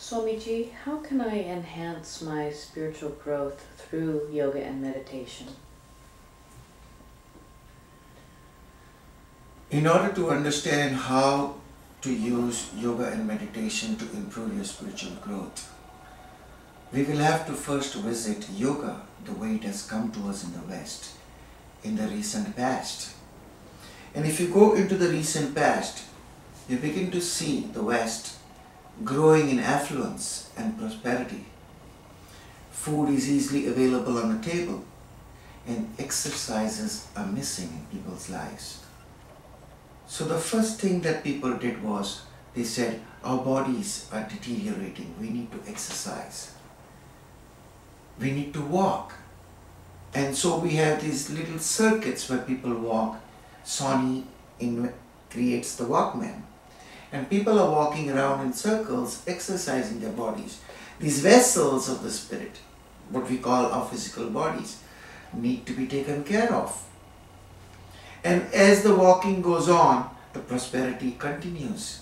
Swamiji, how can I enhance my spiritual growth through yoga and meditation? In order to understand how to use yoga and meditation to improve your spiritual growth, we will have to first visit yoga the way it has come to us in the West, in the recent past. And if you go into the recent past, you begin to see the West growing in affluence and prosperity. Food is easily available on the table, and exercises are missing in people's lives. So the first thing that people did was, they said, our bodies are deteriorating, we need to exercise. We need to walk. And so we have these little circuits where people walk. Swami creates the Walkman. And people are walking around in circles, exercising their bodies. These vessels of the spirit, what we call our physical bodies, need to be taken care of. And as the walking goes on, the prosperity continues.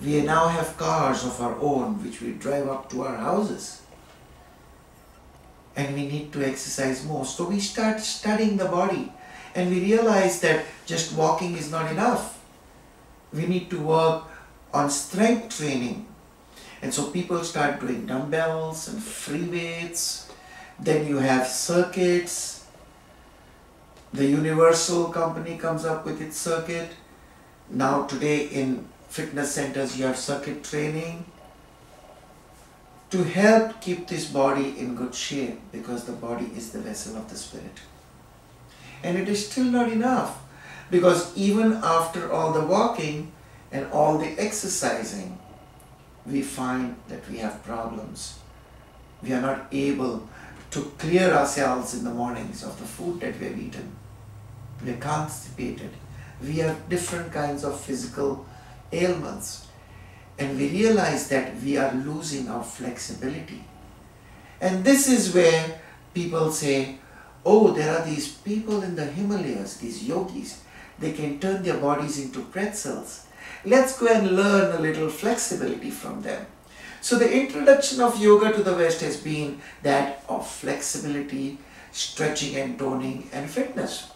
We now have cars of our own which we drive up to our houses. And we need to exercise more. So we start studying the body, and we realize that just walking is not enough. We need to work on strength training. And so people start doing dumbbells and free weights. Then you have circuits. The Universal company comes up with its circuit. Now today in fitness centers you have circuit training to help keep this body in good shape, because the body is the vessel of the spirit. And it is still not enough, because even after all the walking and all the exercising, we find that we have problems. We are not able to clear ourselves in the mornings of the food that we have eaten. We are constipated. We have different kinds of physical ailments. And we realize that we are losing our flexibility. And this is where people say, oh, there are these people in the Himalayas, these yogis, they can turn their bodies into pretzels. Let's go and learn a little flexibility from them. So the introduction of yoga to the West has been that of flexibility, stretching and toning and fitness.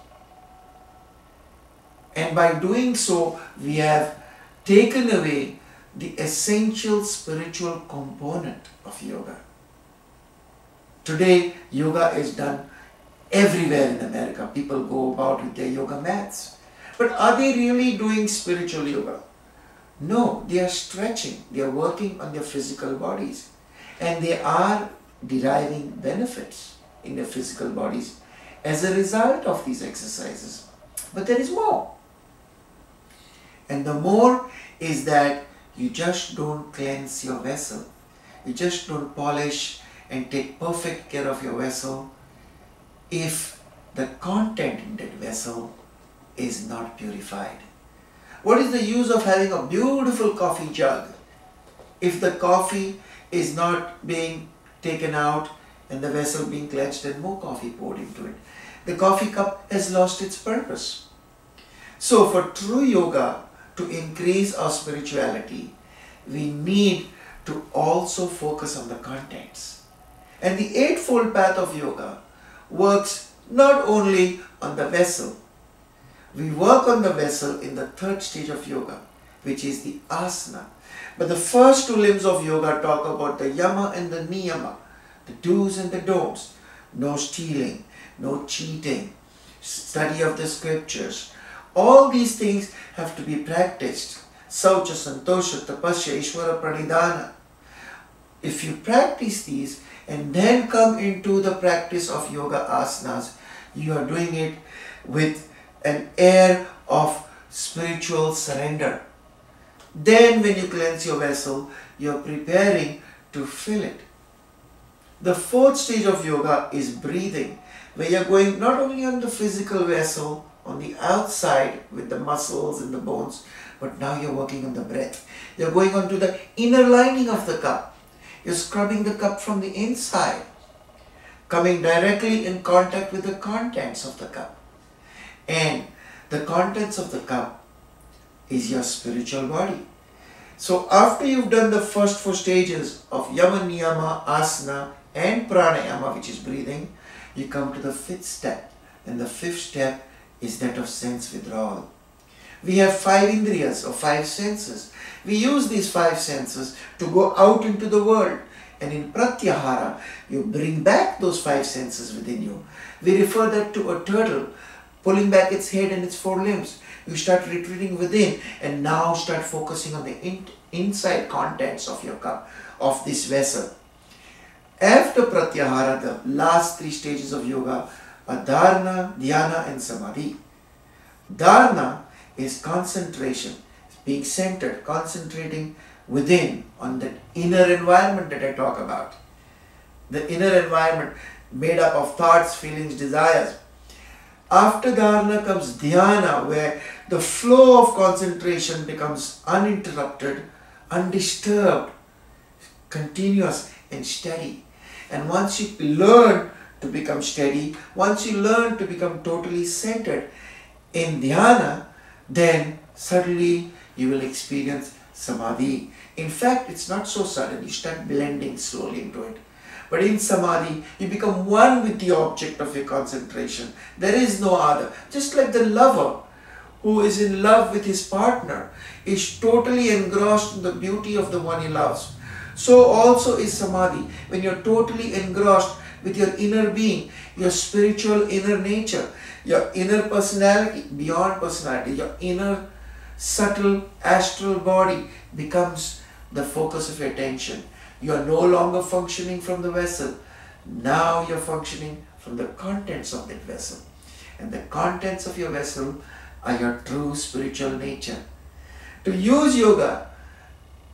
And by doing so, we have taken away the essential spiritual component of yoga. Today, yoga is done everywhere in America. People go about with their yoga mats. But are they really doing spiritual yoga? No, they are stretching. They are working on their physical bodies. And they are deriving benefits in their physical bodies as a result of these exercises. But there is more. And the more is that you just don't cleanse your vessel. You just don't polish and take perfect care of your vessel if the content in that vessel is not purified. What is the use of having a beautiful coffee jug if the coffee is not being taken out and the vessel being cleansed and more coffee poured into it? The coffee cup has lost its purpose. So for true yoga to increase our spirituality, we need to also focus on the contents. And the Eightfold Path of Yoga works not only on the vessel. We work on the vessel in the third stage of yoga, which is the asana. But the first two limbs of yoga talk about the yama and the niyama, the do's and the don'ts. No stealing, no cheating, study of the scriptures. All these things have to be practiced. Saucha, Santosha, Tapasya, Ishvara, Pranidhana. If you practice these and then come into the practice of yoga asanas, you are doing it with an air of spiritual surrender. Then when you cleanse your vessel, you are preparing to fill it. The fourth stage of yoga is breathing, where you are going not only on the physical vessel, on the outside with the muscles and the bones, but now you're working on the breath. You're going on to the inner lining of the cup. You're scrubbing the cup from the inside, coming directly in contact with the contents of the cup. And the contents of the cup is your spiritual body. So after you've done the first 4 stages of Yama, Niyama, Asana and Pranayama, which is breathing, you come to the 5th step. And the 5th step is that of sense withdrawal. We have 5 indriyas or 5 senses. We use these 5 senses to go out into the world. And in Pratyahara, you bring back those 5 senses within you. We refer that to a turtle pulling back its head and its 4 limbs. You start retreating within and now start focusing on the inside contents of your cup, of this vessel. After Pratyahara, the last 3 stages of yoga are Dharana, Dhyana and Samadhi. Dharana is concentration, being centered, concentrating within on that inner environment that I talk about. The inner environment made up of thoughts, feelings, desires. After Dharana comes Dhyana, where the flow of concentration becomes uninterrupted, undisturbed, continuous and steady. And once you learn to become steady, once you learn to become totally centered in Dhyana, then suddenly you will experience Samadhi. In fact, it's not so sudden. You start blending slowly into it. But in Samadhi, you become one with the object of your concentration. There is no other. Just like the lover who is in love with his partner is totally engrossed in the beauty of the one he loves. So also is Samadhi. When you're totally engrossed with your inner being, your spiritual inner nature, your inner personality, beyond personality, your inner subtle astral body becomes the focus of your attention. You are no longer functioning from the vessel. Now you're functioning from the contents of that vessel. And the contents of your vessel are your true spiritual nature. To use yoga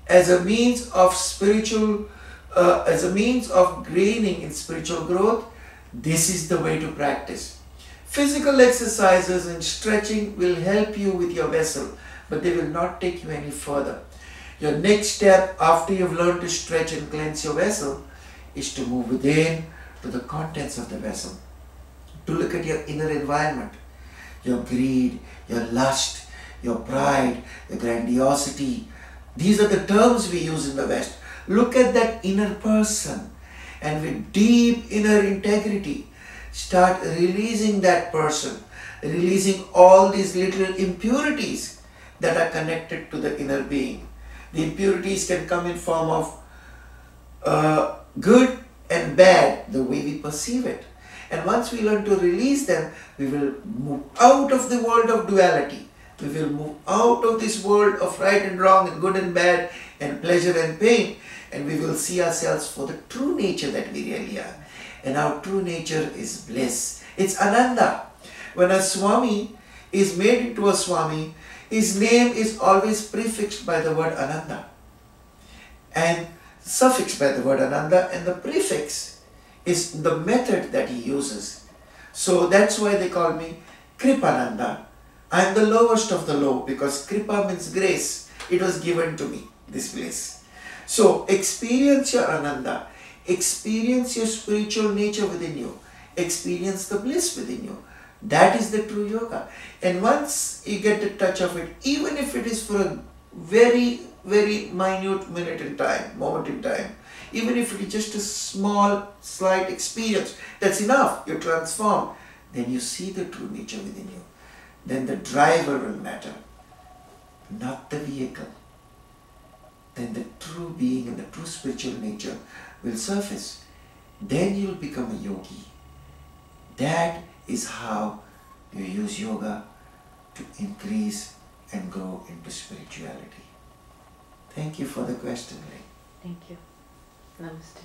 as a means of spiritual, as a means of gaining in spiritual growth, this is the way to practice. Physical exercises and stretching will help you with your vessel, but they will not take you any further. Your next step after you've learned to stretch and cleanse your vessel is to move within to the contents of the vessel. To look at your inner environment, your greed, your lust, your pride, your grandiosity. These are the terms we use in the West. Look at that inner person and with deep inner integrity, start releasing that person, releasing all these little impurities that are connected to the inner being. The impurities can come in form of good and bad, the way we perceive it. And once we learn to release them, we will move out of the world of duality. We will move out of this world of right and wrong and good and bad and pleasure and pain. And we will see ourselves for the true nature that we really are. And our true nature is bliss. It's Ananda. When a Swami is made into a Swami, his name is always prefixed by the word Ananda and suffixed by the word Ananda, and the prefix is the method that he uses. So that's why they call me Kripananda. I am the lowest of the low because Kripa means grace. It was given to me, this bliss. So experience your Ananda, experience your spiritual nature within you, experience the bliss within you. That is the true yoga. And once you get the touch of it, even if it is for a very, very minute moment in time, even if it is just a small, slight experience, that's enough. You transform. Then you see the true nature within you. Then the driver will matter, not the vehicle. Then the true being and the true spiritual nature will surface. Then you'll become a yogi. That is how you use yoga to increase and grow into spirituality. Thank you for the question, Ray. Thank you. Namaste.